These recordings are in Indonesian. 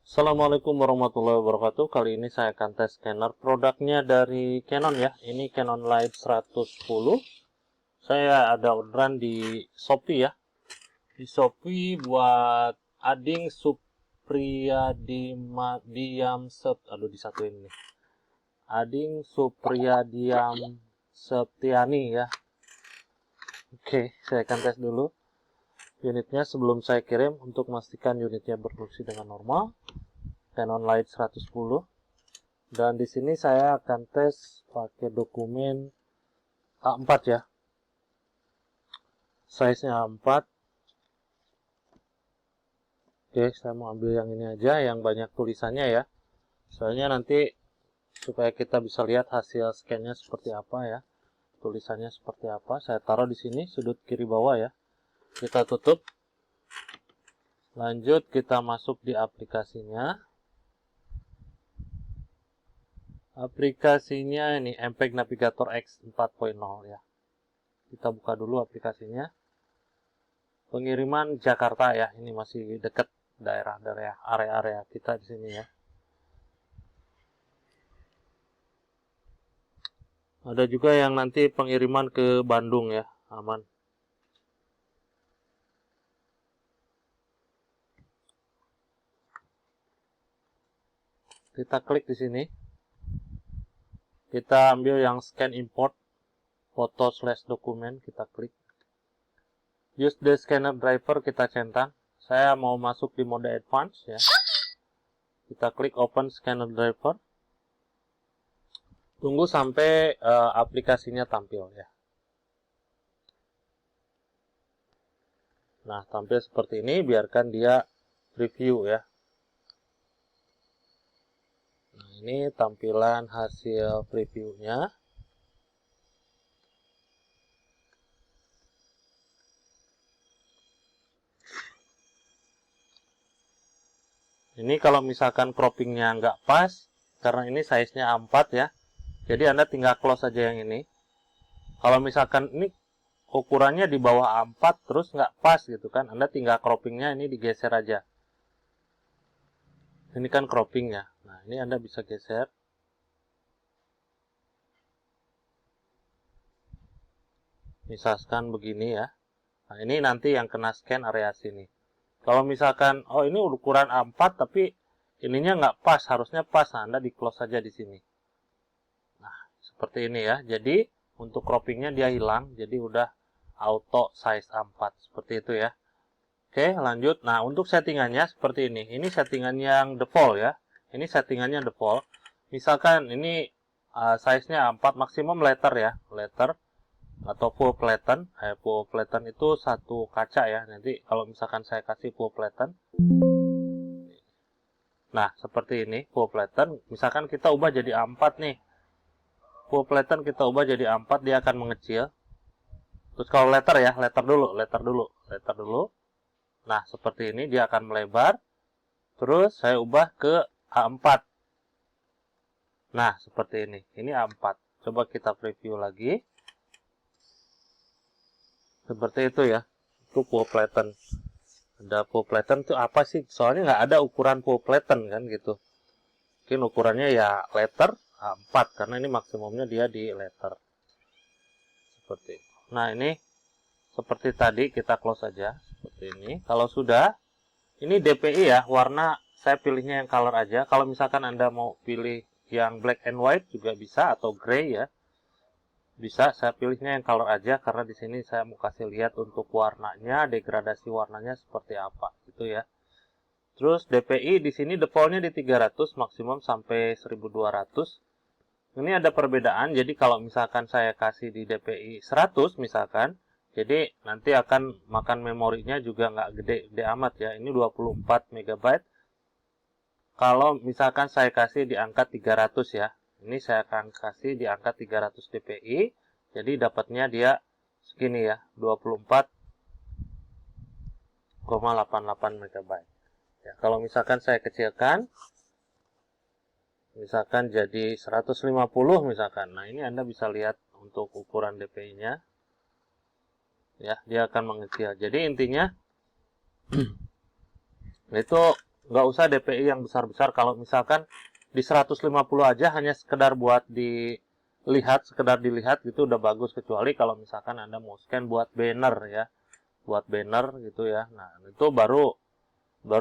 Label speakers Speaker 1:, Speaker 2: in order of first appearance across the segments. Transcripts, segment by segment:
Speaker 1: Assalamualaikum warahmatullahi wabarakatuh. Kali ini saya akan tes scanner produknya dari Canon ya. Ini Canon Light 110. Saya ada orderan di Shopee ya. Di Shopee buat Ading Supriyadiam aduh disatuin nih. Ading Supriyadiam Septiani ya. Oke, saya akan tes dulu unitnya sebelum saya kirim untuk memastikan unitnya berfungsi dengan normal. Canon Light 110. Dan di sini saya akan tes pakai dokumen A4 ya. Size-nya A4. Oke, saya mau ambil yang ini aja, yang banyak tulisannya ya. Soalnya nanti supaya kita bisa lihat hasil scan-nya seperti apa ya. Tulisannya seperti apa. Saya taruh di sini sudut kiri bawah ya. Kita tutup. Lanjut kita masuk di aplikasinya. Aplikasinya ini MPEG Navigator X 4.0 ya. Kita buka dulu aplikasinya. Pengiriman Jakarta ya, ini masih dekat daerah-daerah area-area kita di sini ya. Ada juga yang nanti pengiriman ke Bandung ya, aman. Kita klik di sini. Kita ambil yang scan import foto/dokumen, kita klik. Use the scanner driver, kita centang. Saya mau masuk di mode advance ya. Kita klik open scanner driver. Tunggu sampai aplikasinya tampil ya. Nah, tampil seperti ini, biarkan dia preview ya. Nah, ini tampilan hasil previewnya. Ini kalau misalkan croppingnya nggak pas, karena ini size-nya A4 ya, jadi Anda tinggal close aja yang ini. Kalau misalkan ini ukurannya di bawah A4 terus nggak pas gitu kan, Anda tinggal croppingnya ini digeser aja. Ini kan croppingnya. Nah, ini Anda bisa geser. Misalkan begini ya. Nah, ini nanti yang kena scan area sini. Kalau misalkan, oh ini ukuran A4 tapi ininya nggak pas, harusnya pas, nah, Anda di close saja di sini. Nah, seperti ini ya. Jadi, untuk croppingnya dia hilang, jadi udah auto size A4, seperti itu ya. Oke, lanjut. Nah, untuk settingannya seperti ini. Ini settingan yang default ya. Ini settingannya default. Misalkan ini size-nya A4 maksimum letter ya, letter atau full flatten. Full flatten itu satu kaca ya. Nanti kalau misalkan saya kasih full flatten, nah seperti ini full flatten. Misalkan kita ubah jadi A4 nih, full flatten kita ubah jadi A4, dia akan mengecil. Terus kalau letter ya, letter dulu. Nah seperti ini dia akan melebar. Terus saya ubah ke A4. Nah seperti ini. Ini A4. Coba kita preview lagi. Seperti itu ya. Itu full flatten. Ada full flatten itu apa sih? Soalnya nggak ada ukuran full flatten kan gitu. Mungkin ukurannya ya letter A4 karena ini maksimumnya dia di letter. Seperti itu. Nah ini seperti tadi kita close saja seperti ini. Kalau sudah, ini DPI ya, warna saya pilihnya yang color aja. Kalau misalkan Anda mau pilih yang black and white juga bisa, atau gray ya. Bisa, saya pilihnya yang color aja karena di sini saya mau kasih lihat untuk warnanya, degradasi warnanya seperti apa gitu ya. Terus DPI di sini defaultnya di 300, maksimum sampai 1200. Ini ada perbedaan, jadi kalau misalkan saya kasih di DPI 100 misalkan, jadi nanti akan makan memorinya juga nggak gede-gede amat ya. Ini 24 MB. Kalau misalkan saya kasih di angka 300 ya. Ini saya akan kasih di angka 300 dpi. Jadi dapatnya dia segini ya, 24,88 MB. Ya, kalau misalkan saya kecilkan, misalkan jadi 150 misalkan. Nah, ini Anda bisa lihat untuk ukuran DPI-nya. Ya, dia akan mengecil. Jadi intinya itu nggak usah DPI yang besar-besar. Kalau misalkan di 150 aja hanya sekedar buat dilihat, sekedar dilihat gitu udah bagus, kecuali kalau misalkan Anda mau scan buat banner ya, buat banner gitu ya. Nah, itu baru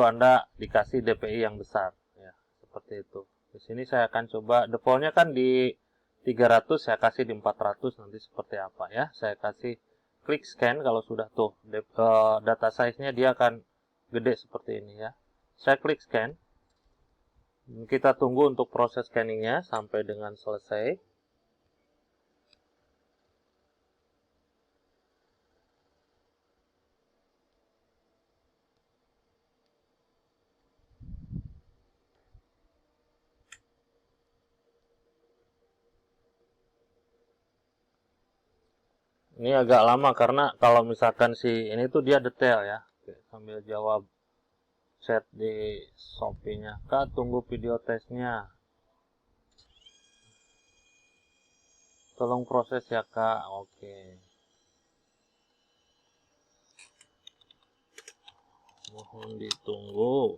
Speaker 1: Anda dikasih DPI yang besar ya, seperti itu. Di sini saya akan coba defaultnya kan di 300, saya kasih di 400, nanti seperti apa ya. Saya kasih klik scan. Kalau sudah tuh data size-nya dia akan gede seperti ini ya. Saya klik scan. Kita tunggu untuk proses scanningnya sampai dengan selesai. Ini agak lama karena kalau misalkan si ini tuh dia detail ya. Oke, sambil jawab chat di Shopee-nya. Kak, tunggu video tesnya. Tolong proses ya Kak. Oke. Mohon ditunggu.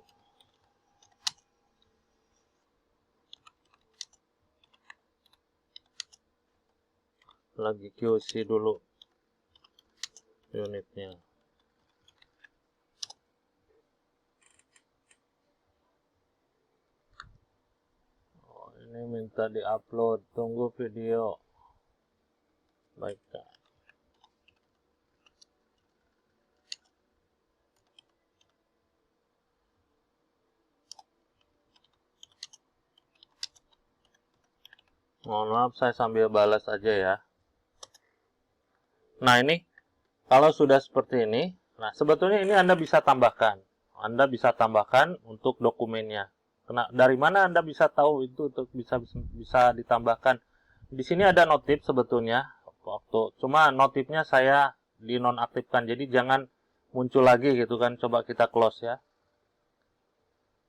Speaker 1: Lagi QC dulu unitnya. Oh, ini minta diupload. Tunggu video. Baik Kak. Mohon maaf, saya sambil balas aja ya. Nah, ini kalau sudah seperti ini, nah sebetulnya ini Anda bisa tambahkan. Anda bisa tambahkan untuk dokumennya. Nah, dari mana Anda bisa tahu itu untuk bisa ditambahkan? Di sini ada notif sebetulnya. Cuma notifnya saya dinonaktifkan. Jadi jangan muncul lagi gitu kan. Coba kita close ya.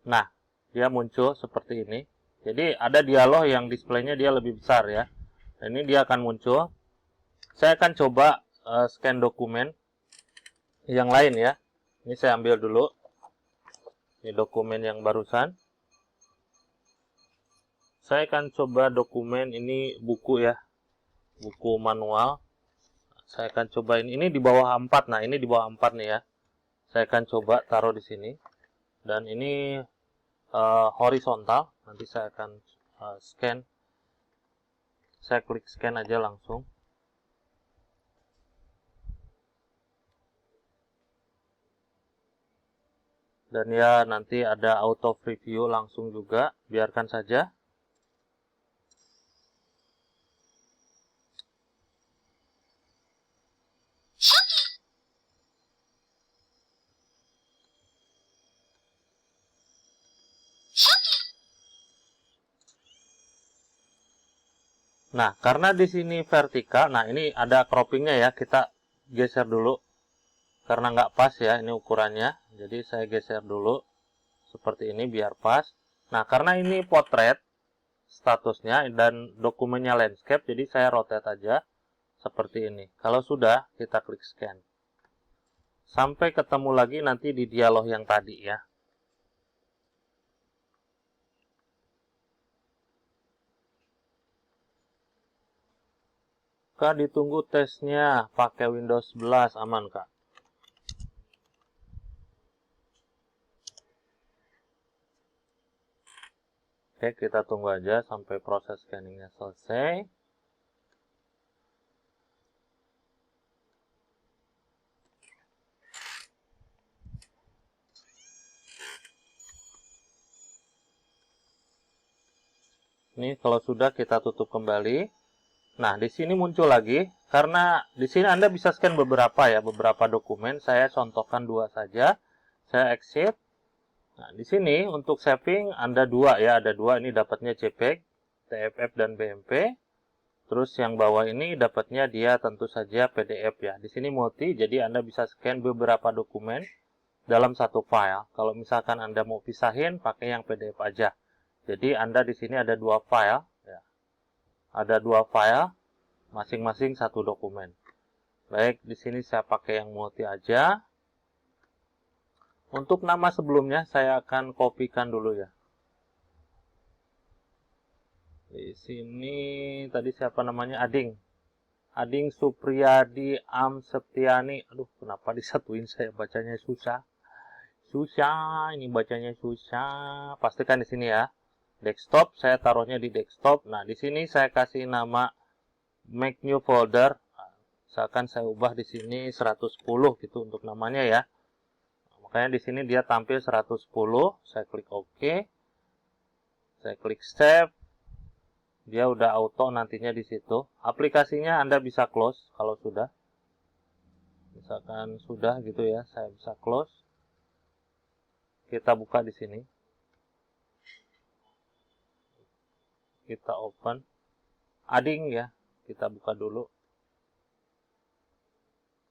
Speaker 1: Nah, dia muncul seperti ini. Jadi ada dialog yang displaynya dia lebih besar ya. Dan ini dia akan muncul. Saya akan coba scan dokumen yang lain ya. Ini saya ambil dulu. Ini dokumen yang barusan. Saya akan coba dokumen ini buku ya. Buku manual. Saya akan coba ini di bawah 4. Nah, ini di bawah 4 nih ya. Saya akan coba taruh di sini. Dan ini horizontal. Nanti saya akan scan. Saya klik scan aja langsung. Dan ya nanti ada auto preview langsung juga, biarkan saja. Nah, karena di sini vertikal, nah ini ada croppingnya ya, kita geser dulu. Karena nggak pas ya, ini ukurannya. Jadi saya geser dulu, seperti ini biar pas. Nah, karena ini potret statusnya dan dokumennya landscape, jadi saya rotate aja seperti ini. Kalau sudah, kita klik scan. Sampai ketemu lagi nanti di dialog yang tadi ya. Kak, ditunggu tesnya pakai Windows 11 aman Kak. Oke, kita tunggu aja sampai proses scanningnya selesai. Ini kalau sudah kita tutup kembali. Nah, di sini muncul lagi karena di sini Anda bisa scan beberapa ya, beberapa dokumen. Saya contohkan 2 saja. Saya exit. Nah, di sini untuk saving Anda 2 ya, ada 2 ini dapatnya JPEG, TFF dan BMP. Terus yang bawah ini dapatnya dia tentu saja PDF ya. Di sini multi, jadi Anda bisa scan beberapa dokumen dalam satu file. Kalau misalkan Anda mau pisahin, pakai yang PDF aja. Jadi Anda di sini ada 2 file ya. Ada 2 file, masing-masing satu dokumen. Baik, di sini saya pakai yang multi aja. Untuk nama sebelumnya saya akan kopikan dulu ya. Di sini tadi siapa namanya? Ading. Ading Supriyadi Amseptiani. Aduh, kenapa disatuin saya bacanya susah. Susah, ini bacanya susah. Pastikan di sini ya. Desktop, saya taruhnya di desktop. Nah, di sini saya kasih nama make new folder. Misalkan saya ubah di sini 110 gitu untuk namanya ya. Makanya di sini dia tampil 110. Saya klik OK. Saya klik save. Dia udah auto nantinya di situ. Aplikasinya Anda bisa close kalau sudah. Misalkan sudah gitu ya, saya bisa close. Kita buka di sini. Kita open. Ading ya. Kita buka dulu.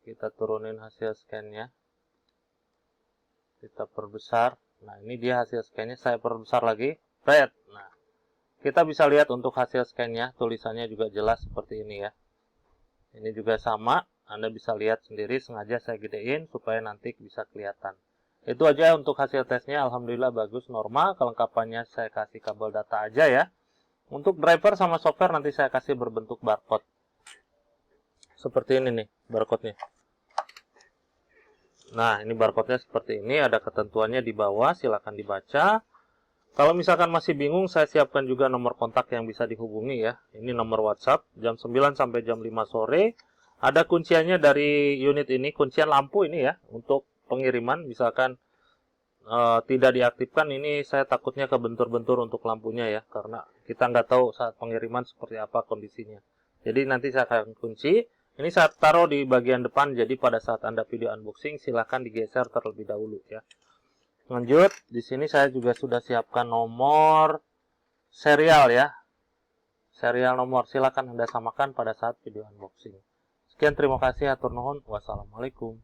Speaker 1: Kita turunin hasil scan-nya. Kita perbesar. Nah, ini dia hasil scan-nya. Saya perbesar lagi. Red. Nah, kita bisa lihat untuk hasil scan-nya. Tulisannya juga jelas seperti ini ya. Ini juga sama. Anda bisa lihat sendiri. Sengaja saya gedein supaya nanti bisa kelihatan. Itu aja untuk hasil tesnya. Alhamdulillah bagus, normal. Kelengkapannya saya kasih kabel data aja ya. Untuk driver sama software nanti saya kasih berbentuk barcode. Seperti ini nih barcode-nya. Nah, ini barcode-nya seperti ini, ada ketentuannya di bawah, silakan dibaca. Kalau misalkan masih bingung, saya siapkan juga nomor kontak yang bisa dihubungi ya. Ini nomor WhatsApp, jam 9 sampai jam 5 sore. Ada kunciannya dari unit ini, kuncian lampu ini ya, untuk pengiriman. Misalkan tidak diaktifkan, ini saya takutnya kebentur-bentur untuk lampunya ya, karena kita nggak tahu saat pengiriman seperti apa kondisinya. Jadi nanti saya akan kunci. Ini saya taruh di bagian depan, jadi pada saat Anda video unboxing, silahkan digeser terlebih dahulu ya. Lanjut, di sini saya juga sudah siapkan nomor serial ya. Serial nomor, silahkan Anda samakan pada saat video unboxing. Sekian, terima kasih, atur nuhun. Wassalamualaikum.